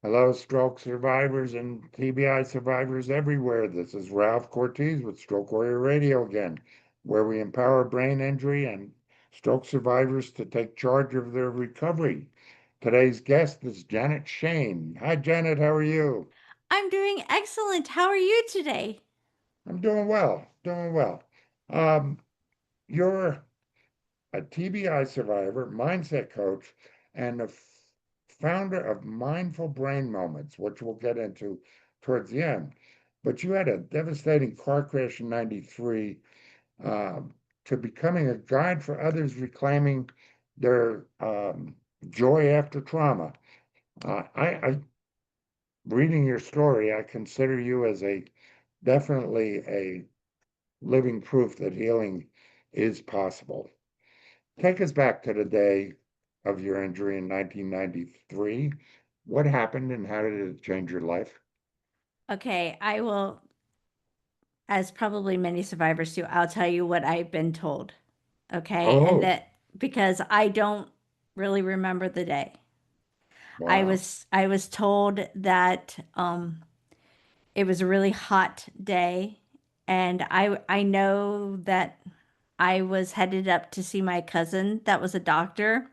Hello, stroke survivors and TBI survivors everywhere. This is Ralph Cortese with Stroke Warrior Radio again, where we empower brain injury and stroke survivors to take charge of their recovery. Today's guest is Janet Shane. Hi, Janet. How are you? I'm doing excellent. How are you today? I'm doing well, doing well. Um, you're a TBI survivor, mindset coach, and the founder of Mindful Brain Moments, which we'll get into towards the end. But you had a devastating car crash in '93 to becoming a guide for others reclaiming their joy after trauma. Reading your story, I consider you as a definitely a living proof that healing is possible. Take us back to the day of your injury in 1993. What happened and how did it change your life? Okay, I will, as probably many survivors do, I'll tell you what I've been told. Okay, and Oh, that because I don't really remember the day. wow. I was told that it was a really hot day, and I know that I was headed up to see my cousin that was a doctor.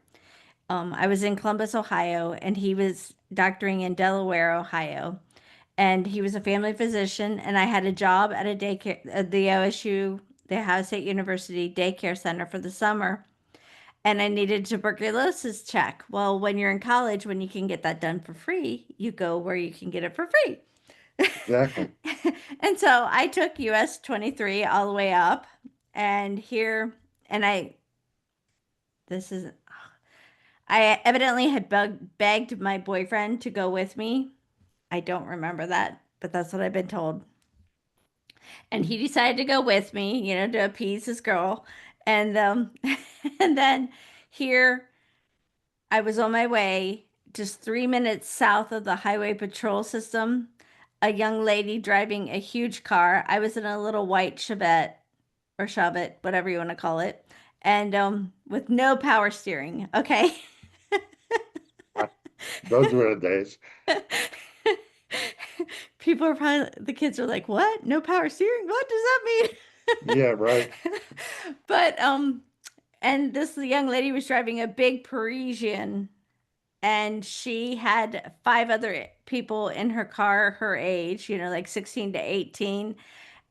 I was in Columbus, Ohio, and he was doctoring in Delaware, Ohio. And he was a family physician, and I had a job at a daycare, the OSU, the Ohio State University daycare center for the summer, and I needed a tuberculosis check. Well, when you're in college, when you can get that done for free, you go where you can get it for free. Exactly. And so I took US 23 all the way up, and here, and this is, I evidently had begged my boyfriend to go with me. I don't remember that, but that's what I've been told. And he decided to go with me, to appease his girl. And and then here I was on my way, just 3 minutes south of the highway patrol system. A young lady driving a huge car. I was in a little white Chevette or Chevette, whatever you want to call it, and with no power steering. Okay. Those were the days. People are probably, the kids are like, what? No power steering? What does that Yeah, right. mean? But and this young lady was driving a big Parisian, and she had five other people in her car her age, like 16 to 18.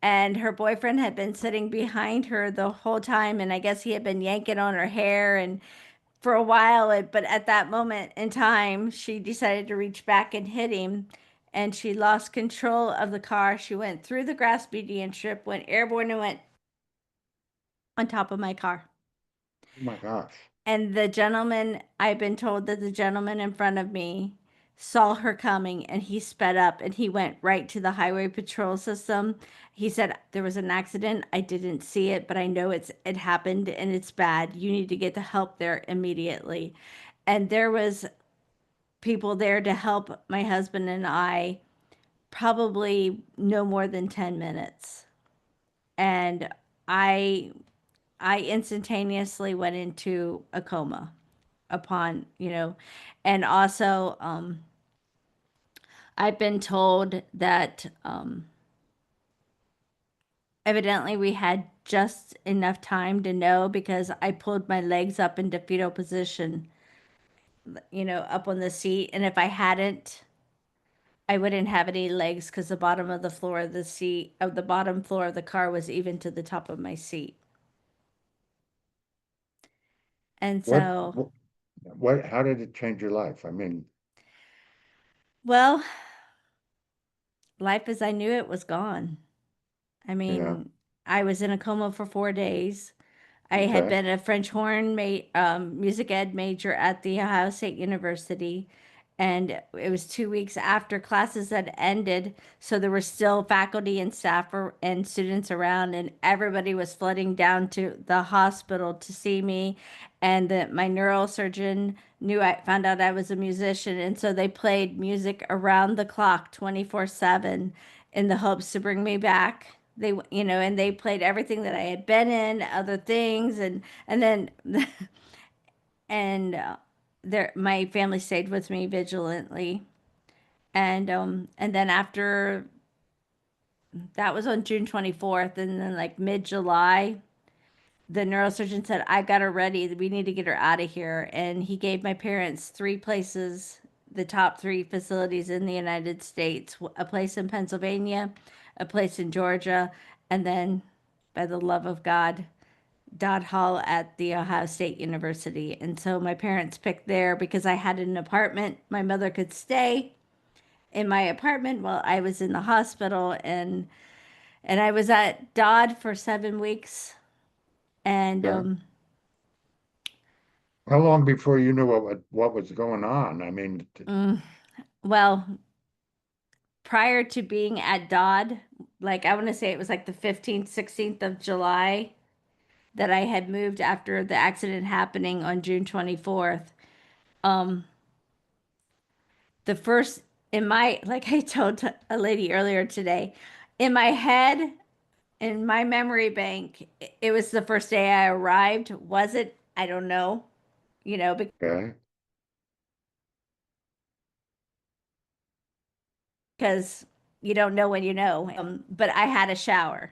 And her boyfriend had been sitting behind her the whole time, and I guess he had been yanking on her hair and for a while. But at that moment in time, she decided to reach back and hit him, and she lost control of the car. She went through the grass median strip, went airborne, and went on top of my car. Oh my gosh. And the gentleman, I've been told that the gentleman in front of me saw her coming, and he sped up and he went right to the highway patrol system. He said there was an accident. I didn't see it, but I know it happened and it's bad. You need to get the help there immediately. And there was people there to help my husband and I, probably no more than 10 minutes. And I I instantaneously went into a coma upon, and also I've been told that evidently we had just enough time to know because I pulled my legs up into fetal position, up on the seat. And if I hadn't, I wouldn't have any legs because the bottom of the floor of the seat, of the bottom floor of the car was even to the top of my seat. And What, so, what, how did it change your life? I mean, well, life as I knew it was gone. I yeah, mean, I was in a coma for 4 days. I had okay. been a French horn music ed major at the Ohio State University, and it was 2 weeks after classes had ended, so there were still faculty and and students around, and everybody was flooding down to the hospital to see me. And my neurosurgeon knew I found out I was a musician, and so they played music around the clock, 24/7, in the hopes to bring me back. And they played everything that I had been in, other things, and then and my family stayed with me vigilantly, And then after that was on June 24th, and then like mid-July, the neurosurgeon said, I got her ready. We need to get her out of here. And he gave my parents three places, the top three facilities in the United States, a place in Pennsylvania, a place in Georgia, and then, by the love of God, Dodd Hall at the Ohio State University. And so my parents picked there because I had an apartment. My mother could stay in my apartment while I was in the hospital, and I was at Dodd for 7 weeks. And Okay. How long before you knew what was going on? I mean, mm, well, prior to being at Dodd, like I want to say it was like the 15th, 16th of July that I had moved after the accident happening on June 24th. Um, the first in my, like I told a lady earlier today, in my head, in my memory bank, it was the first day I arrived. Was it? I don't know, okay. because you don't know when you know. But I had a shower,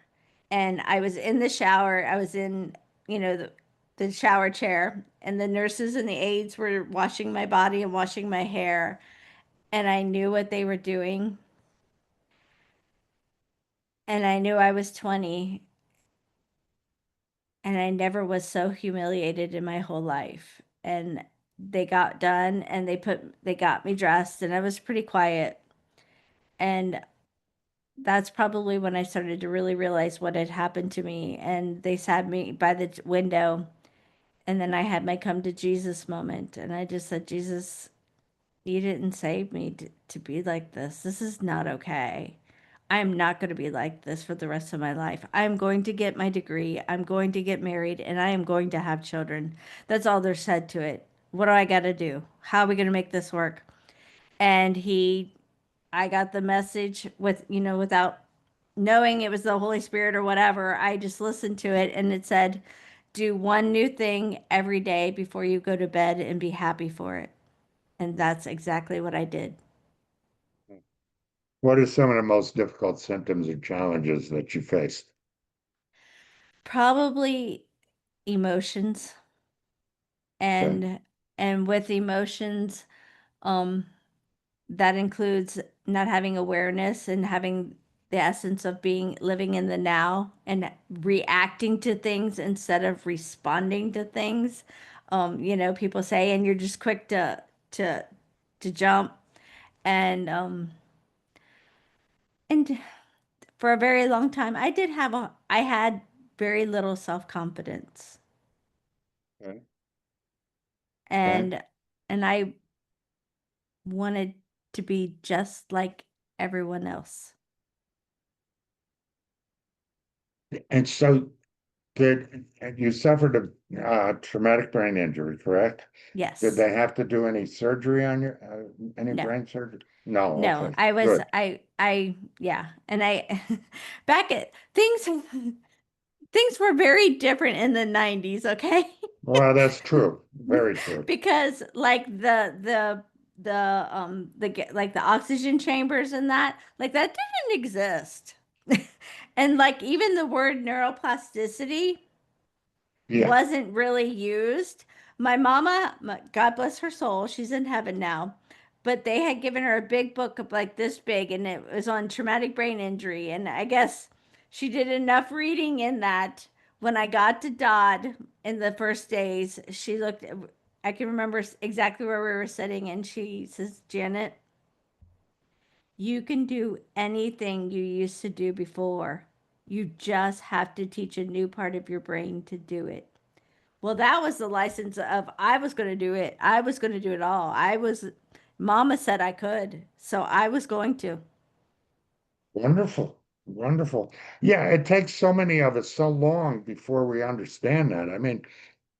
and I was in the shower. I was in, the shower chair, and the nurses and the aides were washing my body and washing my hair, and I knew what they were doing, and I knew I was 20, and I never was so humiliated in my whole life. And they got done, and they got me dressed, and I was pretty quiet. And that's probably when I started to really realize what had happened to me. And they sat me by the window. And then I had my come to Jesus moment. And I just said, Jesus, you didn't save me to be like this. This is not okay. I'm not going to be like this for the rest of my life. I'm going to get my degree. I'm going to get married and I am going to have children. That's all there said to it. What do I got to do? How are we going to make this work? And I got the message without knowing it was the Holy Spirit or whatever. I just listened to it and it said, do one new thing every day before you go to bed and be happy for it. And that's exactly what I did. What are some of the most difficult symptoms or challenges that you faced? Probably emotions, Okay. and with emotions, um, that includes not having awareness and having the essence of being living in the now and reacting to things instead of responding to things. People say, and you're just quick to to jump, and for a very long time, I had very little self-confidence, Okay. Okay. and and I wanted to be just like everyone else. And so and you suffered a traumatic brain injury, correct? Did Yes. they have to do any surgery on your any No. brain surgery? No. No, Okay. I was Good. yeah, and I back at things were very different in the 90s, okay? Well, that's true. Very true. Because like like the oxygen chambers and that didn't exist. And like even the word neuroplasticity Yeah. wasn't really used. My mama, God bless her soul, she's in heaven now, but they had given her a big book of like this big, and it was on traumatic brain injury. And I guess she did enough reading in that when I got to Dodd in the first days, she looked, I can remember exactly where we were sitting, and she says, Janet, you can do anything you used to do before. You just have to teach a new part of your brain to do it. Well, that was the license of I was going to do it. I was going to do it all. Mama said I could, so I was going to. Wonderful. Wonderful. Yeah, it takes so many of us so long before we understand that. I mean,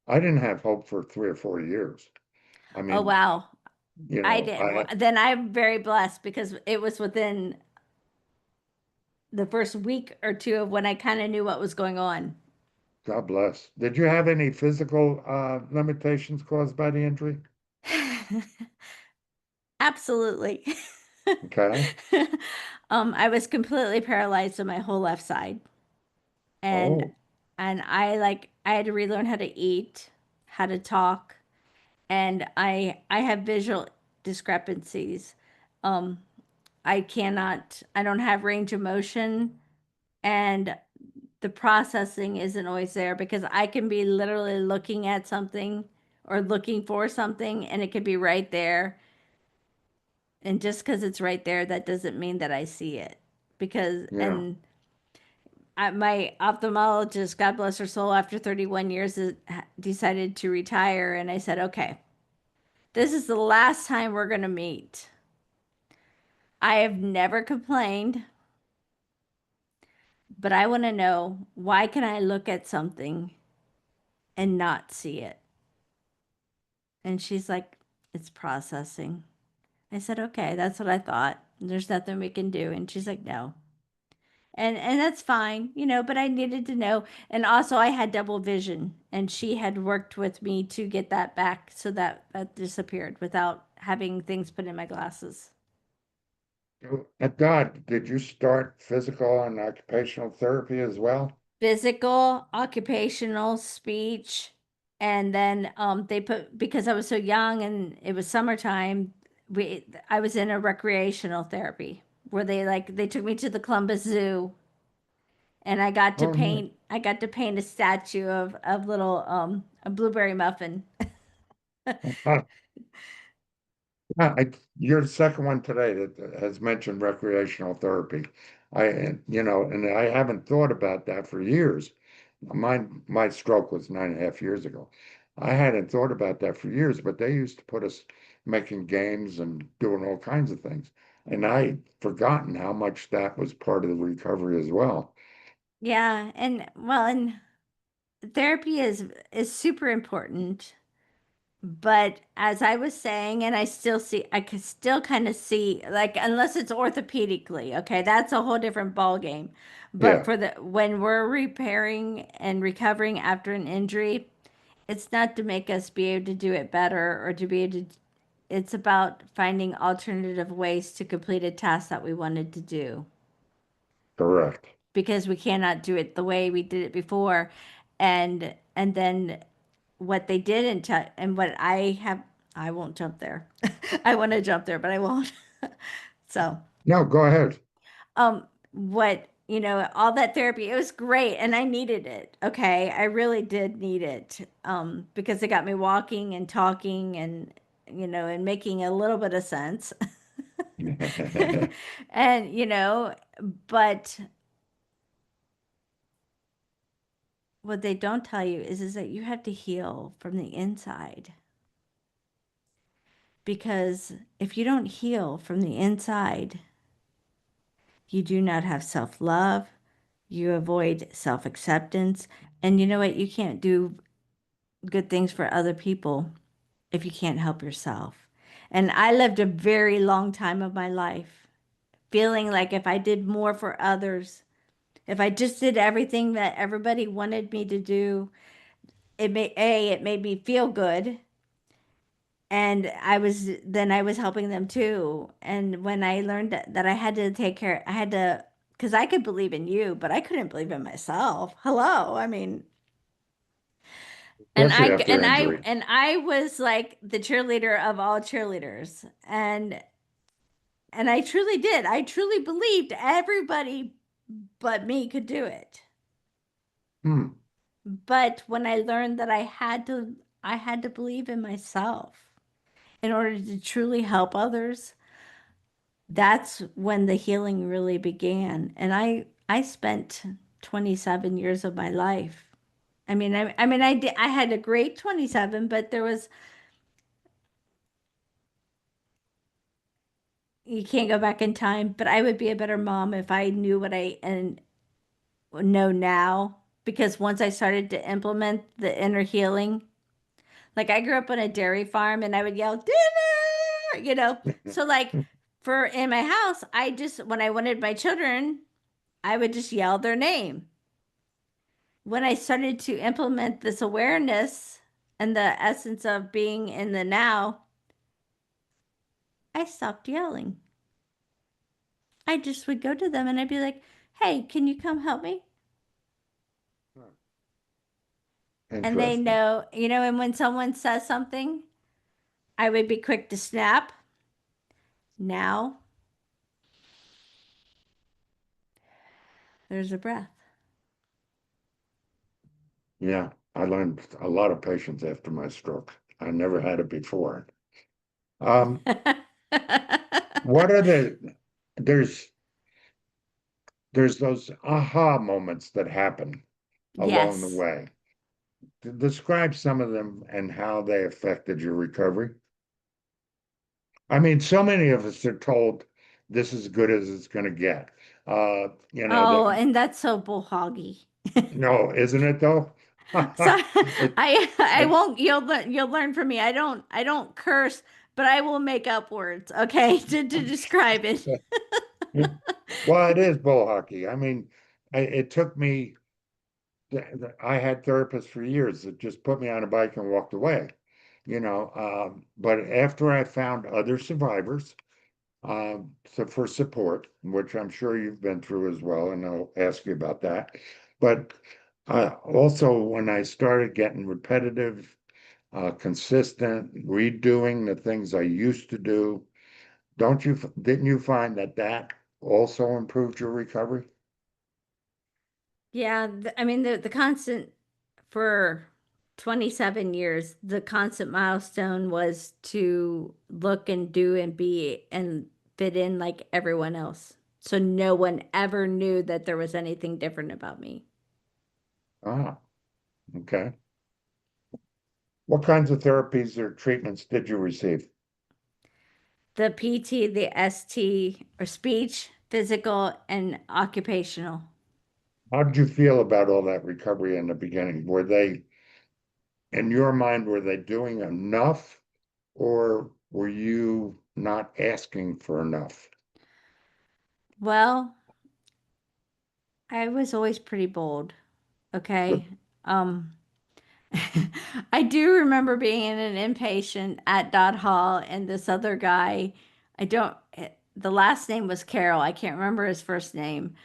I didn't have hope for 3 or 4 years. I Oh, mean, wow. I did. I Well, then I'm very blessed because it was within the first week or two of when I kind of knew what was going on. God bless. Did you have any physical limitations caused by the injury? Absolutely. Okay. I was completely paralyzed on my whole left side. And Oh, I had to relearn how to eat, how to talk, and I have visual discrepancies. Um, I don't have range of motion, and the processing isn't always there because I can be literally looking at something or looking for something and it could be right there. And just because it's right there, that doesn't mean that I see it. Because, yeah. my ophthalmologist, God bless her soul, after 31 years, decided to retire. And I said, okay, this is the last time we're going to meet. I have never complained, but I want to know, why can I look at something and not see it? And she's like, it's processing. I said, okay, that's what I thought. There's nothing we can do. And she's like, no. And that's fine, but I needed to know. And also I had double vision and she had worked with me to get that back so that that disappeared without having things put in my glasses. At God, did you start physical and occupational therapy as well? Physical, occupational, speech, and then they put, because I was so young and it was summertime, we I was in a recreational therapy where they took me to the Columbus Zoo and Oh, no. I got to paint a statue of little a blueberry muffin. You're the second one today that has mentioned recreational therapy. And I haven't thought about that for years. My stroke was 9.5 years ago. I hadn't thought about that for years, but they used to put us making games and doing all kinds of things. And I'd forgotten how much that was part of the recovery as well. Yeah, and well, and therapy is super important. But as I was saying, and I could still kind of see, like, unless it's orthopedically, okay, that's a whole different ball game. But Yeah, for the when we're repairing and recovering after an injury, it's not to make us be able to do it better or to be able to, it's about finding alternative ways to complete a task that we wanted to do correct. because we cannot do it the way we did it before. And then what they did and what I won't jump there. I want to jump there, but I won't. So, No, go ahead. all that therapy, it was great and I needed it. Okay. I really did need it. Because it got me walking and talking and making a little bit of sense. And, but what they don't tell you is that you have to heal from the inside. Because if you don't heal from the inside, you do not have self love, you avoid self acceptance. And you know what? You can't do good things for other people if you can't help yourself. And I lived a very long time of my life feeling like if I did more for others, if I just did everything that everybody wanted me to do, it made me feel good. And I was helping them too. And when I learned that I had to take care, I had to, because I could believe in you, but I couldn't believe in myself. Hello. I mean, Especially after injury. and I was like the cheerleader of all cheerleaders. And I truly did. I truly believed everybody but me could do it. Hmm. But when I learned that I had to believe in myself in order to truly help others, that's when the healing really began. And I spent 27 years of my life. I had a great 27, but you can't go back in time, but I would be a better mom if I knew what I and know now because once I started to implement the inner healing, like I grew up on a dairy farm and I would yell dinner. So like for in my house, I just when I wanted my children, I would just yell their name. When I started to implement this awareness and the essence of being in the now, I stopped yelling. I just would go to them and I'd be like, "Hey, can you come help me?" Huh. And they Interesting. know, and when someone says something, I would be quick to snap. Now there's a breath. Yeah, I learned a lot of patience after my stroke. I never had it before. Um, what are there's there's those aha moments that happen along the Yes. way. Describe some of them and how they affected your recovery. I mean, so many of us are told this is as good as it's going to get. That Oh, and that's so bullhoggy. no, isn't it though? So It, I I, won't you'll learn from me. I don't curse, but I will make up words, okay, to describe it. well, it is bull hockey. I mean, it took me. I had therapists for years that just put me on a bike and walked away. But after I found other survivors, so for support, which I'm sure you've been through as well, and I'll ask you about that. But also, when I started getting repetitive, consistent, redoing the things I used to do, didn't you find that that also improved your recovery? Yeah, I mean the constant for 27 years, the constant milestone was to look and do and be and fit in like everyone else. So no one ever knew that there was anything different about me. Ah, okay. What kinds of therapies or treatments did you receive? The PT, the ST, or speech, physical, and occupational. How did you feel about all that recovery in the beginning? Were they, in your mind, were they doing enough, or were you not asking for enough? Well, I was always pretty bold. Okay. Um, I do remember being in an inpatient at Dodd Hall, and this other guy, I don't, the last name was Carol. I can't remember his first name.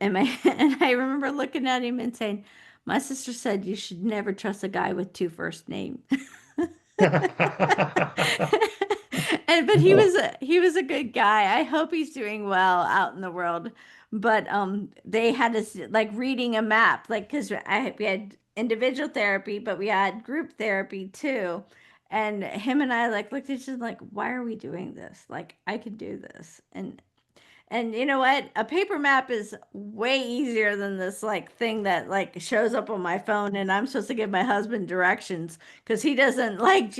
And I remember looking at him and saying, "My sister said you should never trust a guy with two first names." And but he was No. a good guy. I hope he's doing well out in the world. But they had us like reading a map, like because we had individual therapy, but we had group therapy too. And him and I like looked at each other like, why are we doing this? Like I could do this. And you know what? A paper map is way easier than this like thing that like shows up on my phone and I'm supposed to give my husband directions because he doesn't like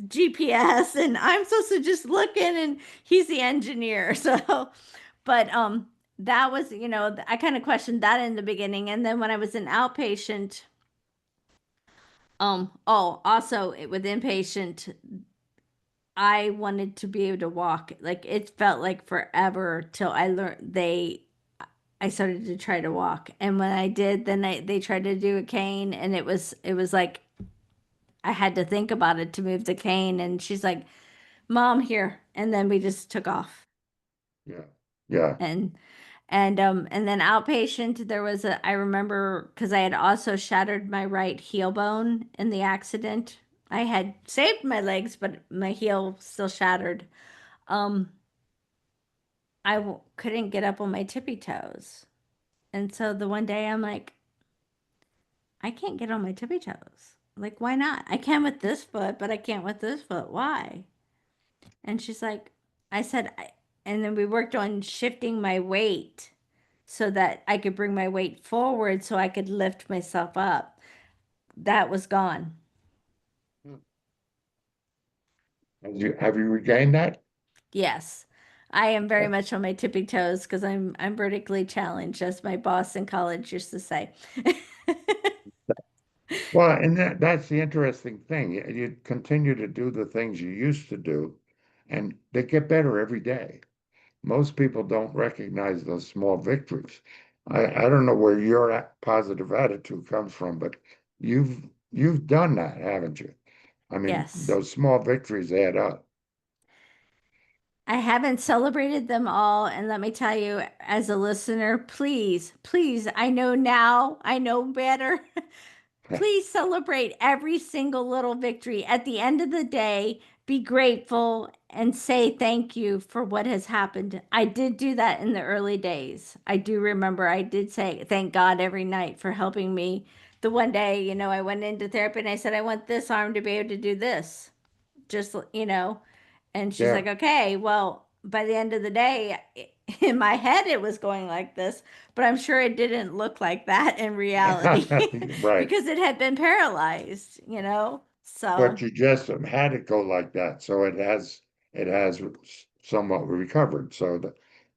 GPS and I'm supposed to just look in and he's the engineer. So, but that was, I kind of questioned that in the beginning and then when I was an outpatient also with inpatient I wanted to be able to walk. Like it felt like forever till I started to try to walk. And when I did, then they tried to do a cane and it was like I had to think about it to move the cane and she's like, "Mom, here." And then we just took off. Yeah. Yeah. And and then outpatient there was a I remember because I had also shattered my right heel bone in the accident. I had saved my legs, but my heel still shattered. Um couldn't get up on my tippy toes. And so the one day I'm like, I can't get on my tippy toes. Like, why not? I can with this foot, but I can't with this foot. Why? And she's like, I said, and then we worked on shifting my weight so that I could bring my weight forward so I could lift myself up. That was gone. Have you regained that? Yes. I am very much on my tippy toes because I'm vertically challenged, as my boss in college used to say. Well, and that's the interesting thing. You continue to do the things you used to do, and they get better every day. Most people don't recognize those small victories. I don't know where your positive attitude comes from, but you've done that, haven't you? I mean, Yes. those small victories add up. I haven't celebrated them all, and let me tell you, as a listener, please, please, I know now, I know better. Please celebrate every single little victory. At the end of the day, be grateful and say thank you for what has happened. I did do that in the early days. I do remember I did say thank God every night for helping me. The one day, I went into therapy and I said, I want this arm to be able to do this. Just, and she's Yeah, like, okay, well, by the end of the day, in my head, it was going like this, but I'm sure it didn't look like that in reality right. because it had been paralyzed. But So, you just had it go like that, so it has somewhat recovered. So the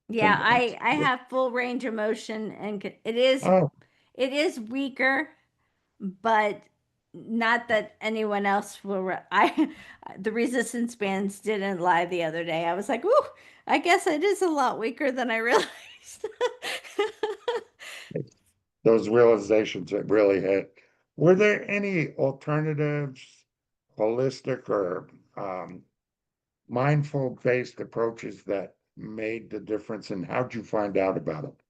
yeah, con- I have full range of motion and it is oh, it is weaker, but not that anyone else will. I the resistance bands didn't lie the other day. I was like, "Ooh, I guess it is a lot weaker than I realized." those realizations that really hit. Were there any alternatives, holistic or mindful based approaches that made the difference, and how'd you find out about it?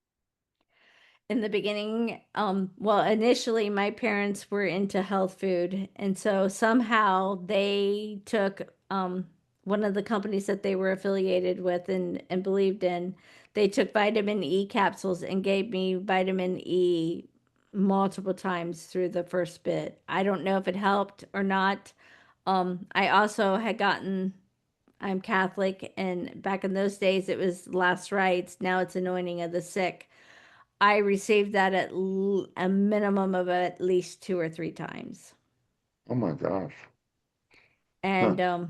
In the beginning, well, initially my parents were into health food, and so somehow they took one of the companies that they were affiliated with and believed in. They took vitamin E capsules and gave me vitamin E multiple times through the first bit. I don't know if it helped or not. I also had gotten, I'm Catholic, and back in those days it was last rites. Now it's anointing of the sick. I received that at a minimum of at least two or three times. Oh my gosh. Huh. And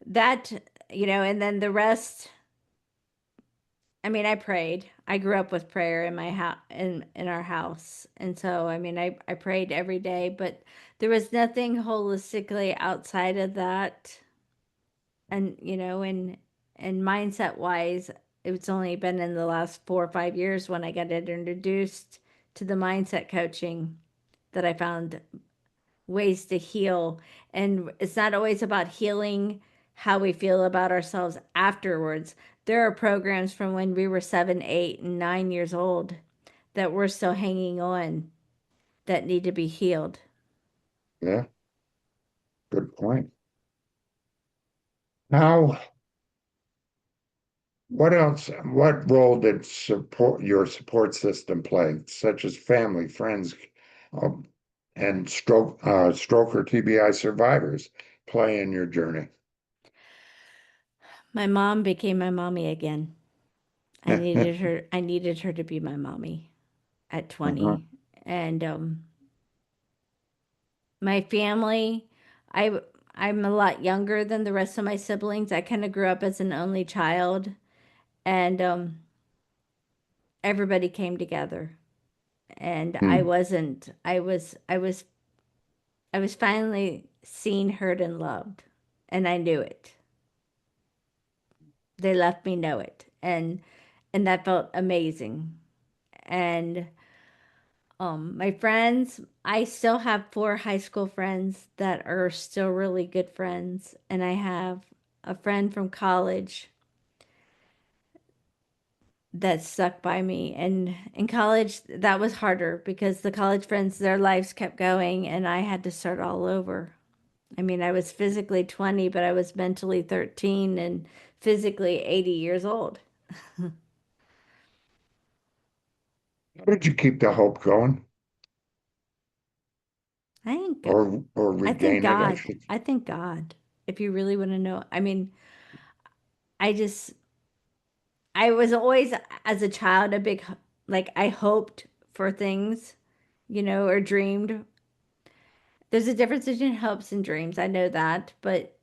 that, and then the rest, I mean, I prayed. I grew up with prayer in my house, in our house. And so, I mean, I prayed every day, but there was nothing holistically outside of that. And, and mindset wise, it's only been in the last 4 or 5 years when I got introduced to the mindset coaching that I found ways to heal. And it's not always about healing how we feel about ourselves afterwards. There are programs from when we were 7, 8, and 9 years old that we're still hanging on that need to be healed. Yeah, good point. How, what else, what role did your support system play, such as family, friends, um, and stroke or TBI survivors play in your journey? My mom became my mommy again. I needed her to be my mommy at Uh-huh. 20. And my family, I I'm a lot younger than the rest of my siblings. I kind of grew up as an only child, and everybody came together. And Hmm. I was finally seen, heard, and loved, and I knew it. They left me know it, and that felt amazing. And my friends, I still have 4 high school friends that are still really good friends, and I have a friend from college that stuck by me. And in college, that was harder because the college friends, their lives kept going, and I had to start all over. I mean, I was physically 20, but I was mentally 13 and physically 80 years old. How did you keep the hope going, I think, or I think regain it, I God, should? I think God, if you really want to know. I mean, I just, I was always, as a child, a big, like, I hoped for things, or dreamed. There's a difference between hopes and dreams. I know that. But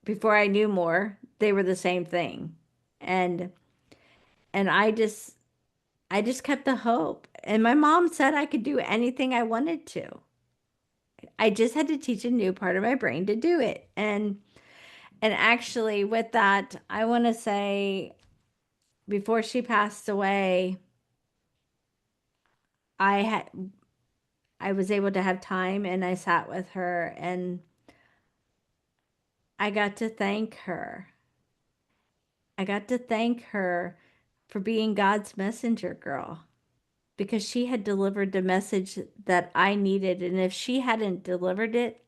before I knew more, they were the same thing. And, and I just kept the hope. And my mom said I could do anything I wanted to. I just had to teach a new part of my brain to do it. And actually with that, I want to say before she passed away, I had I was able to have time and I sat with her and I got to thank her. I got to thank her for being God's messenger girl because she had delivered the message that I needed. And if she hadn't delivered it,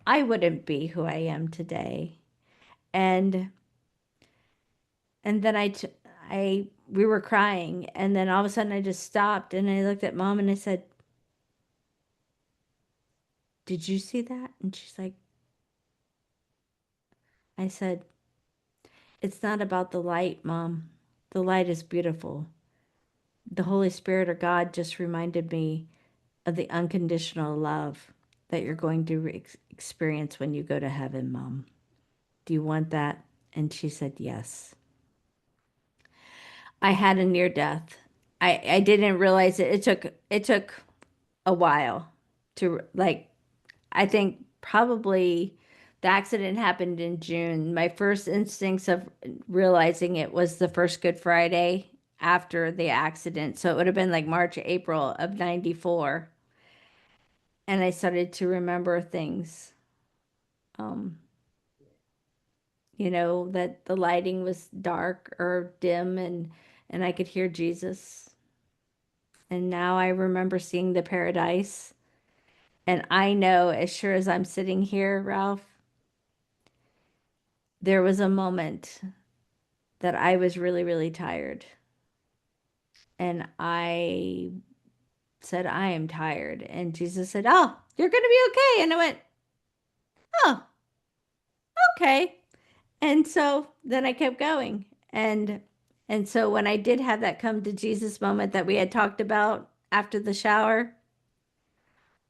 I wouldn't be who I am today. And and then we were crying, and then all of a sudden I just stopped and I looked at mom and I said, "Did you see that?" And she's like, I said, "It's not about the light, mom. The light is beautiful. The Holy Spirit or God just reminded me of the unconditional love that you're going to experience when you go to heaven, mom. Do you want that?" And she said, "Yes." I had a near death. I didn't realize it. It took a while to like I think probably the accident happened in June. My first instincts of realizing it was the first Good Friday after the accident. So it would have been like March, April of 94. And I started to remember things. Um, that the lighting was dark or dim and I could hear Jesus. And now I remember seeing the paradise. And I know as sure as I'm sitting here, Ralph, there was a moment that I was really, really tired. And I said, "I am tired." And Jesus said, "Oh, you're going to be okay." And I went, "Oh, okay." And so then I kept going. And so when I did have that come to Jesus moment that we had talked about after the shower,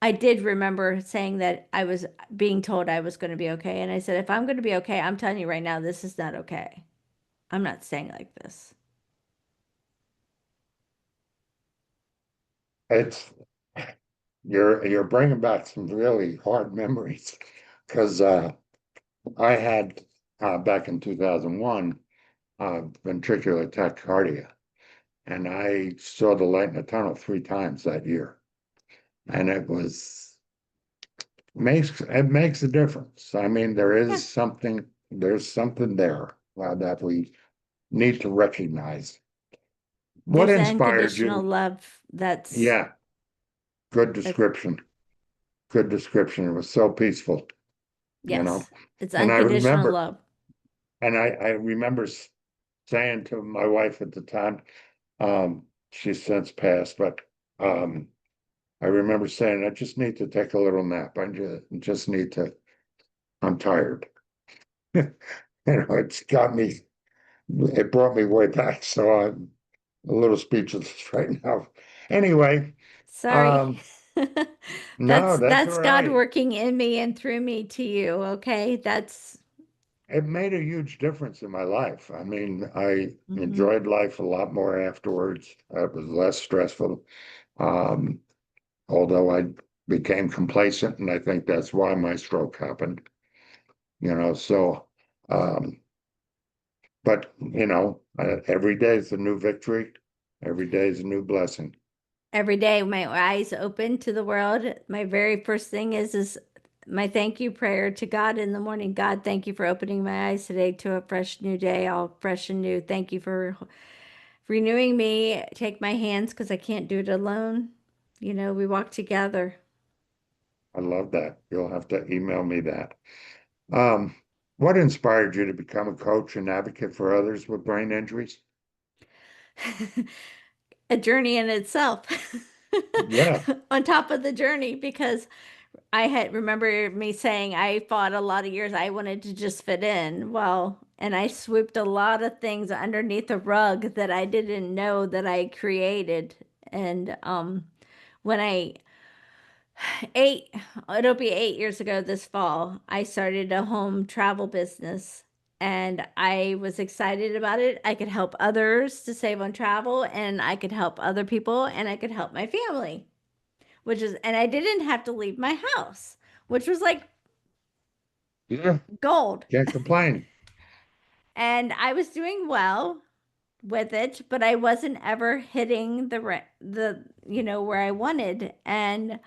I did remember saying that I was being told I was going to be okay. And I said, "If I'm going to be okay, I'm telling you right now, this is not okay. I'm not staying like this." It's you're bringing back some really hard memories because I had back in 2001 ventricular tachycardia, and I saw the light in the tunnel 3 times that year, and it makes a difference. I mean, Yeah. there's something there that we need to recognize. What There's inspired unconditional you? love that's, Yeah, good that's description. Good description. It was so peaceful, you know. yes, it's And I unconditional remember, love. and I remember saying to my wife at the time, she's since passed, but um, I remember saying, I just need to take a little nap. I just need to, I'm tired. It brought me way back. So I'm a little speechless right now. Anyway, Sorry. um, no, that's That's all God right. working in me and through me to you, okay? That's It made a huge difference in my life. I mean, I mhm. enjoyed life a lot more afterwards. It was less stressful. Um, although I became complacent, and I think that's why my stroke happened, so, um, but, every day is a new victory. Every day is a new blessing. Every day my eyes open to the world. My very first thing is my thank you prayer to God in the morning. God, thank you for opening my eyes today to a fresh new day, all fresh and new. Thank you for renewing me. Take my hands because I can't do it alone. We walk together. I love that. You'll have to email me that. Um, what inspired you to become a coach and advocate for others with brain injuries? A journey in itself. Yeah, On top of the journey, because I had remember me saying I fought a lot of years. I wanted to just fit in. Well, and I swooped a lot of things underneath the rug that I didn't know that I created. And when I eight, it'll be 8 years ago this fall, I started a home travel business. And I was excited about it. I could help others to save on travel, and I could help other people, and I could help my family, and I didn't have to leave my house, which was like yeah, gold. can't complain. And I was doing well with it, but I wasn't ever hitting where I wanted. And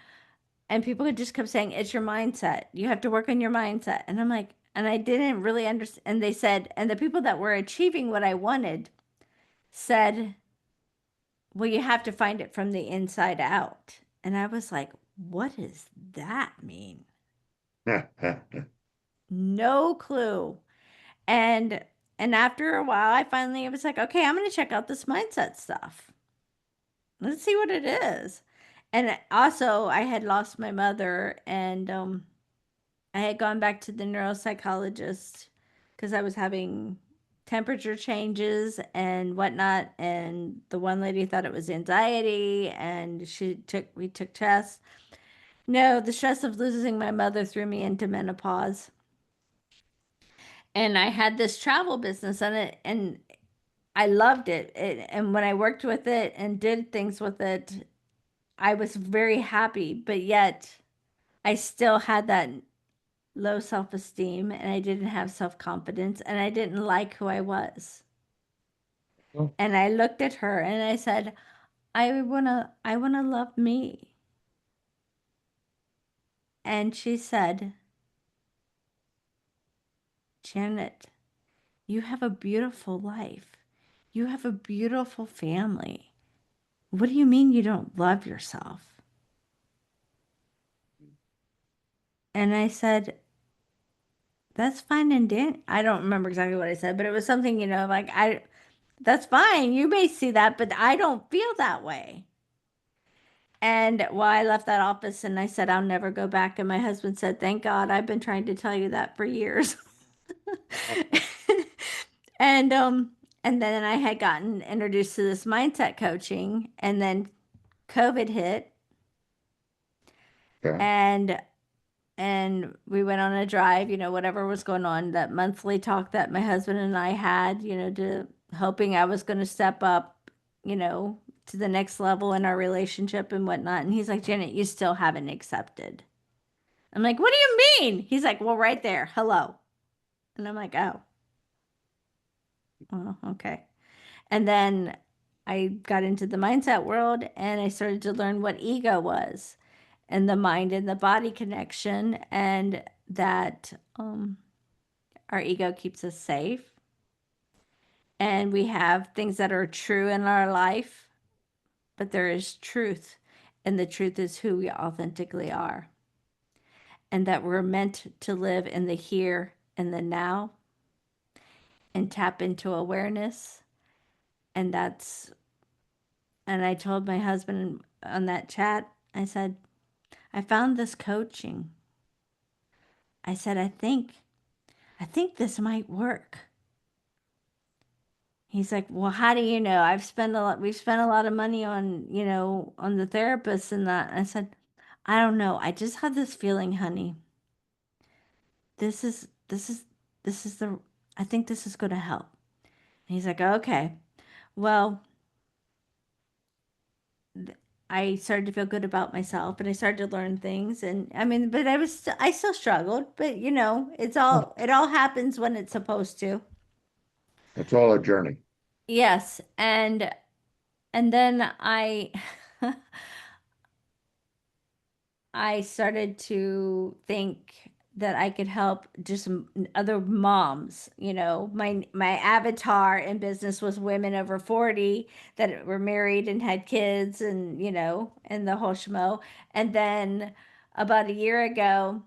people had just kept saying, "It's your mindset. You have to work on your mindset." And I'm like, and I didn't really understand. And they said, and the people that were achieving what I wanted said, well, you have to find it from the inside out. And I was like, what does that mean? No clue. And after a while, I finally was like, okay, I'm going to check out this mindset stuff. Let's see what it is. And also, I had lost my mother, and I had gone back to the neuropsychologist because I was having temperature changes and whatnot. And the one lady thought it was anxiety, and we took tests. No, the stress of losing my mother threw me into menopause. And I had this travel business on it, and I loved it. And when I worked with it and did things with it, I was very happy. But yet, I still had that low self-esteem, and I didn't have self-confidence, and I didn't like who I was. And I looked at her and I said, I wanna love me. And she said, Janet, you have a beautiful life. You have a beautiful family. What do you mean you don't love yourself? And I said, that's fine and Dan. I don't remember exactly what I said, but it was something, like that's fine. You may see that, but I don't feel that way. And well, I left that office and I said, I'll never go back. And my husband said, thank God, I've been trying to tell you that for years. And and then I had gotten introduced to this mindset coaching, and then COVID hit, Okay. and we went on a drive, whatever was going on, that monthly talk that my husband and I had, to hoping I was going to step up, to the next level in our relationship and whatnot. And he's like, Janet, you still haven't accepted. I'm like, what do you mean? He's like, well, right there. Hello. And I'm like, oh, well, okay. And then I got into the mindset world and I started to learn what ego was and the mind and the body connection, and that our ego keeps us safe. And we have things that are true in our life, but there is truth. And the truth is who we authentically are. And that we're meant to live in the here and the now and tap into awareness. And and I told my husband on that chat, I said, I found this coaching. I said, I think this might work. He's like, well, how do you know? We've spent a lot of money on, on the therapist and that. I said, I don't know. I just have this feeling, honey. This is, this is, this is the, I think this is going to help. And he's like, okay. Well, I started to feel good about myself and I started to learn things. And I mean, but I still struggled, but Well, it all happens when it's supposed to. it's all a journey. Yes. And then I started to think that I could help just other moms. My avatar in business was women over 40 that were married and had kids, and and the whole schmo. And then about a year ago,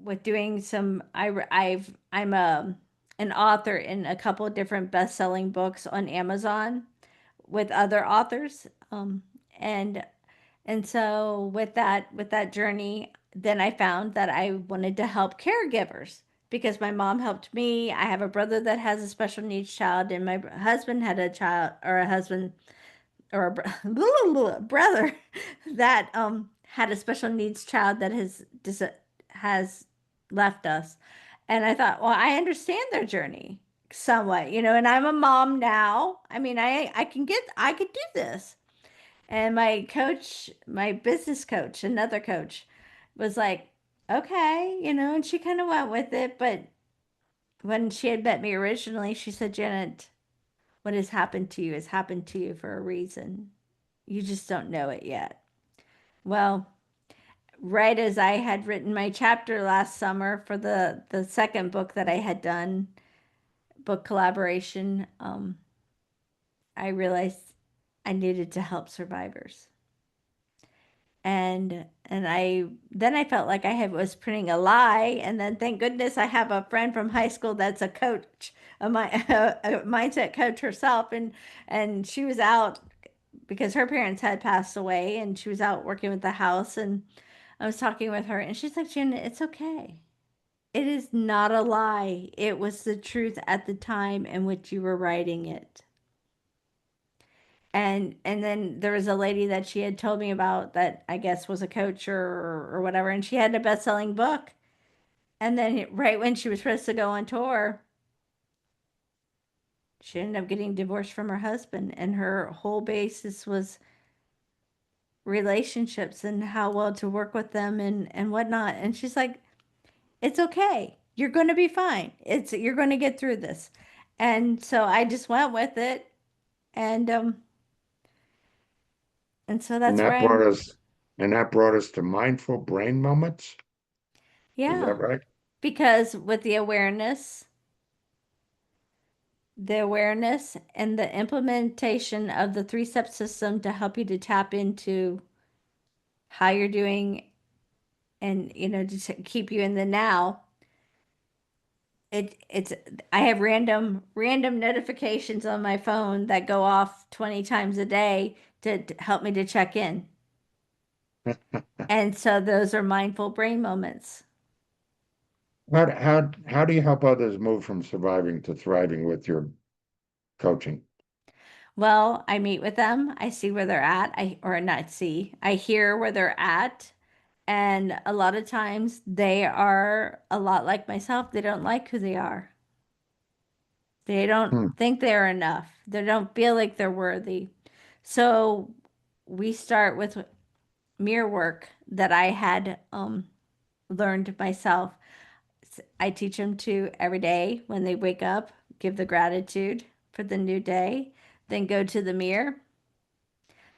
with doing some I'm a an author in a couple of different best-selling books on Amazon with other authors. And so with that journey, then I found that I wanted to help caregivers because my mom helped me. I have a brother that has a special needs child, and my husband had a child or a husband or brother that had a special needs child that has left us. And I thought, well, I understand their journey somewhat, and I'm a mom now. I mean, I could do this. And my coach, my business coach, another coach, was like, okay, and she kind of went with it. But when she had met me originally, she said, Janet, what has happened to you has happened to you for a reason. You just don't know it yet. Well, right as I had written my chapter last summer for the second book that I had done, book collaboration, I realized I needed to help survivors. And I then I felt like I had was printing a lie, and then thank goodness I have a friend from high school that's a coach, a mindset coach herself, and she was out because her parents had passed away, and she was out working with the house, and I was talking with her, and she's like, Janet, it's okay. It is not a lie. It was the truth at the time in which you were writing it. And then there was a lady that she had told me about that I guess was a coach or whatever, and she had a best-selling book. And then right when she was supposed to go on tour, she ended up getting divorced from her husband, and her whole basis was relationships and how well to work with them and whatnot. And she's like, "It's okay. You're going to be fine. You're going to get through this." And so I just went with it, and and so And that's where that brought I'm. us, and that brought us to mindful brain moments. Is Yeah, that right? because with the awareness and the implementation of the three-step system to help you to tap into how you're doing and to keep you in the now. It's I have random notifications on my phone that go off 20 times a day to help me to check in. And so those are mindful brain moments. How do you help others move from surviving to thriving with your coaching? Well, I meet with them, I see where they're at, or not see, I hear where they're at. And a lot of times they are a lot like myself. They don't like who they are. They don't Hmm. think they're enough. They don't feel like they're worthy. So we start with mirror work that I had learned myself. I teach them to every day when they wake up, give the gratitude for the new day, then go to the mirror,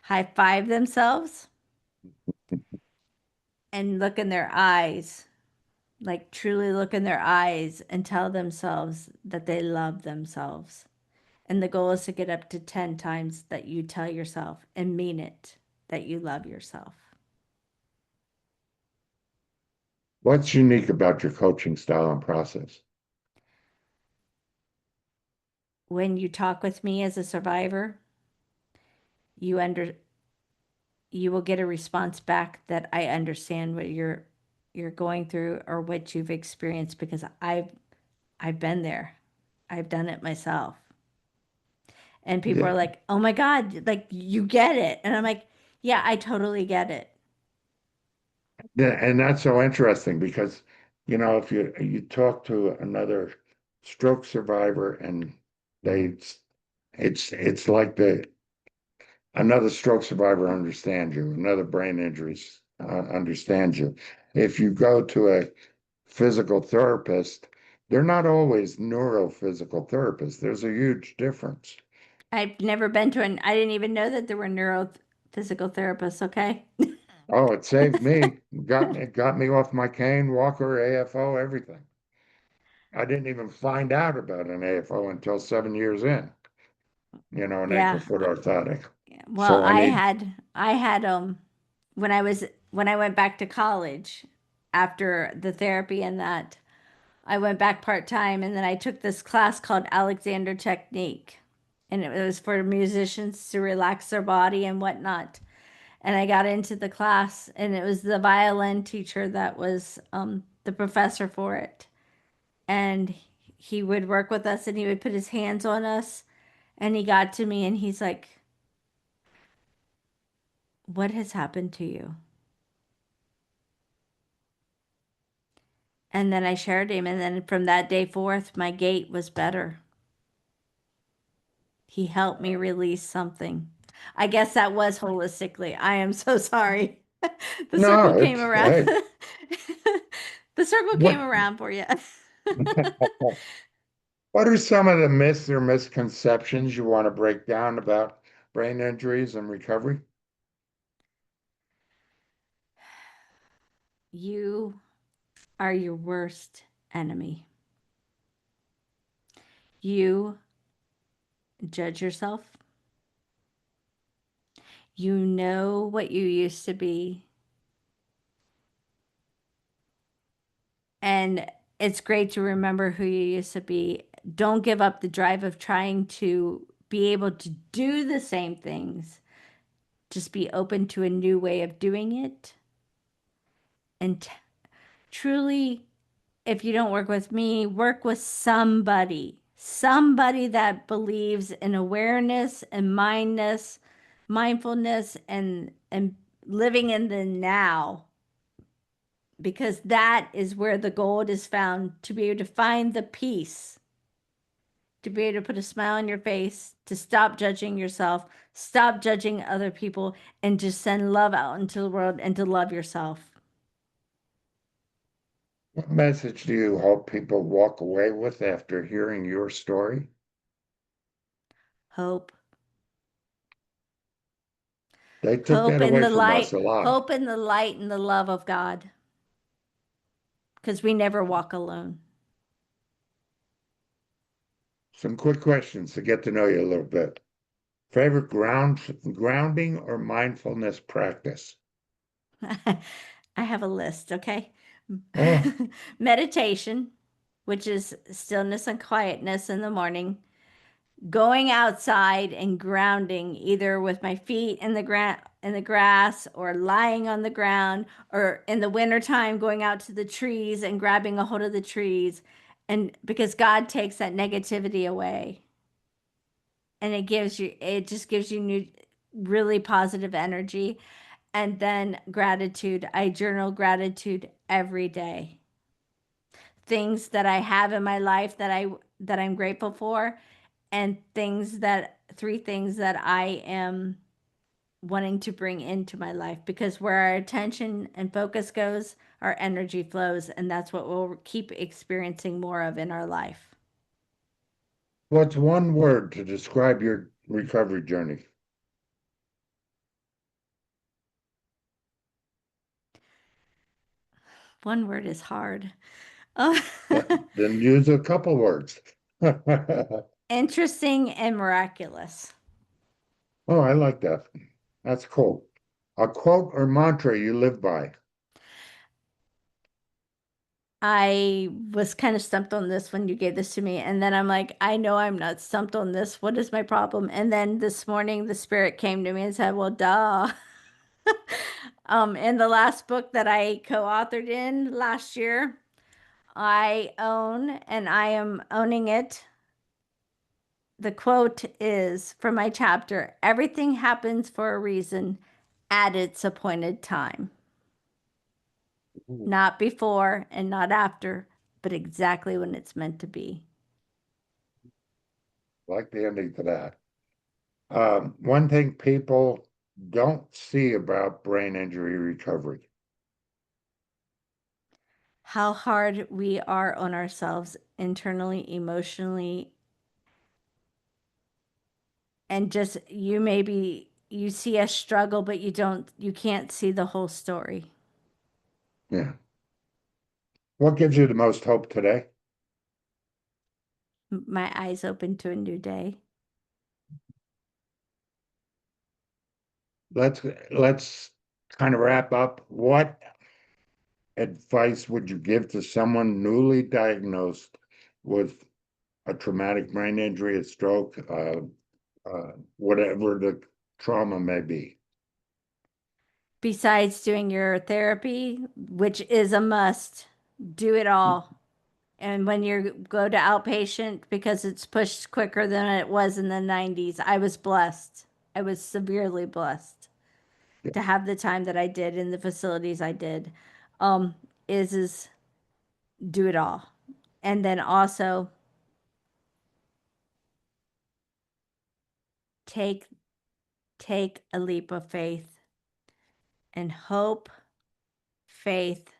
high five themselves, and look in their eyes, like truly look in their eyes and tell themselves that they love themselves. And the goal is to get up to 10 times that you tell yourself and mean it that you love yourself. What's unique about your coaching style and process? When you talk with me as a survivor, you under you will get a response back that I understand what you're going through or what you've experienced because I've been there. I've done it myself. And people Yeah, are like, "Oh my God, like you get it." And I'm like, "Yeah, I totally get it." and that's so interesting because, if you talk to another stroke survivor and they, it's like another stroke survivor understands you, another brain injuries understands you. If you go to a physical therapist, they're not always neurophysical therapists. There's a huge difference. I've never been to an I didn't even know that there were neurophysical therapists, okay? Oh, it saved me. Got me off my cane, walker, AFO, everything. I didn't even find out about an AFO until 7 years in, an ankle Yeah. foot orthotic. Well, So I I need, had I had when I went back to college after the therapy and that I went back part-time and then I took this class called Alexander Technique. And it was for musicians to relax their body and whatnot. And I got into the class and it was the violin teacher that was the professor for it. And he would work with us and he would put his hands on us and he got to me and he's like, "What has happened to you?" And then I shared him, and then from that day forth, my gait was better. He helped me release something. I guess that was holistically. I am so sorry. The circle no, came it's, around. hey, The circle came what, around for you. what are some of the myths or misconceptions you want to break down about brain injuries and recovery? You are your worst enemy. You judge yourself. You know what you used to be. And it's great to remember who you used to be. Don't give up the drive of trying to be able to do the same things. Just be open to a new way of doing it. And truly, if you don't work with me, work with somebody. Somebody that believes in awareness and mindfulness and living in the now, because that is where the gold is found, to be able to find the peace, to be able to put a smile on your face, to stop judging yourself, stop judging other people, and just send love out into the world and to love yourself. What message do you hope people walk away with after hearing your story? Hope. They took that away from us a lot. Hope in the light and the love of God, because we never walk alone. Some quick questions to get to know you a little bit. Favorite grounding or mindfulness practice? I have a list, okay? Oh, Meditation, which is stillness and quietness in the morning. Going outside and grounding, either with my feet in the grass, or lying on the ground, or in the wintertime going out to the trees and grabbing a hold of the trees. And because God takes that negativity away, and it just gives you new, really positive energy. And then gratitude. I journal gratitude every day. Things that I have in my life that I'm grateful for, and three things that I am wanting to bring into my life, because where our attention and focus goes, our energy flows, and that's what we'll keep experiencing more of in our life. what's one word to describe your recovery journey? One word is hard. Oh, Then use a couple words. Oh, interesting and miraculous. I like that. That's cool. A quote or mantra you live by. I was kind of stumped on this when you gave this to me. And then I'm like, I know I'm not stumped on this. What is my problem? And then this morning, the spirit came to me and said, well, duh. In the last book that I co-authored in last year, I own, and I am owning it. The quote is from my chapter: everything happens for a reason at its appointed time. Ooh, Not before and not after, but exactly when it's meant to be. like the ending to that. One thing people don't see about brain injury recovery. How hard we are on ourselves internally, emotionally, and just you see us struggle, but you can't see the whole story. Yeah. What gives you the most hope today? My eyes open to a new day. Let's let's kind of wrap up. What advice would you give to someone newly diagnosed with a traumatic brain injury, a stroke, whatever the trauma may be? Besides doing your therapy, which is a must, do it all. And when you go to outpatient, because it's pushed quicker than it was in the 90s, I was blessed. I was severely blessed Yeah. to have the time that I did in the facilities I did. Um, is do it all. And then also take take a leap of faith, and hope, faith,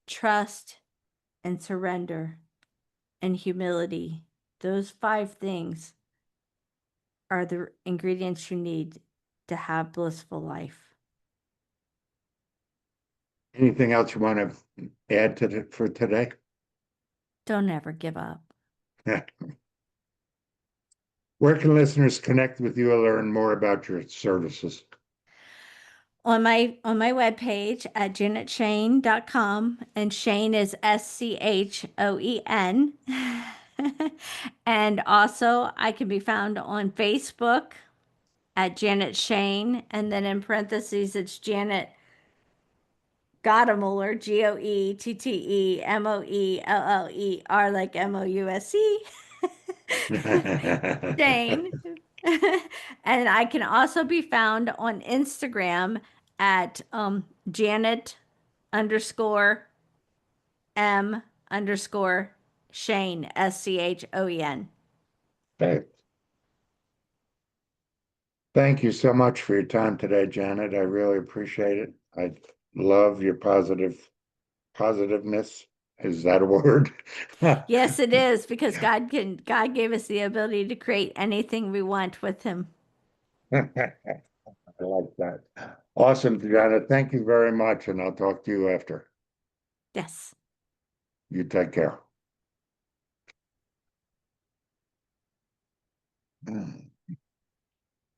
trust, and surrender, and humility. Those five things are the ingredients you need to have blissful life. Anything else you want to add for today? Don't ever give up. Where can listeners connect with you and learn more about your services? On my webpage at janetshane.com, and Shane is Schoen. And also I can be found on Facebook at Janet Shane, and then in parentheses it's Janet Gottmuller, Goettemoeller, like Mouse. Shane. And I can also be found on Instagram at Janet underscore M underscore Shane, Schoen. Okay. Thank you so much for your time today, Janet. I really appreciate it. I love your positiveness. Is that a word? Yes, it is, because God gave us the ability to create anything we want with him. I like that. Awesome, Janet. Thank you very much, and I'll talk to you after. Yes. You take care.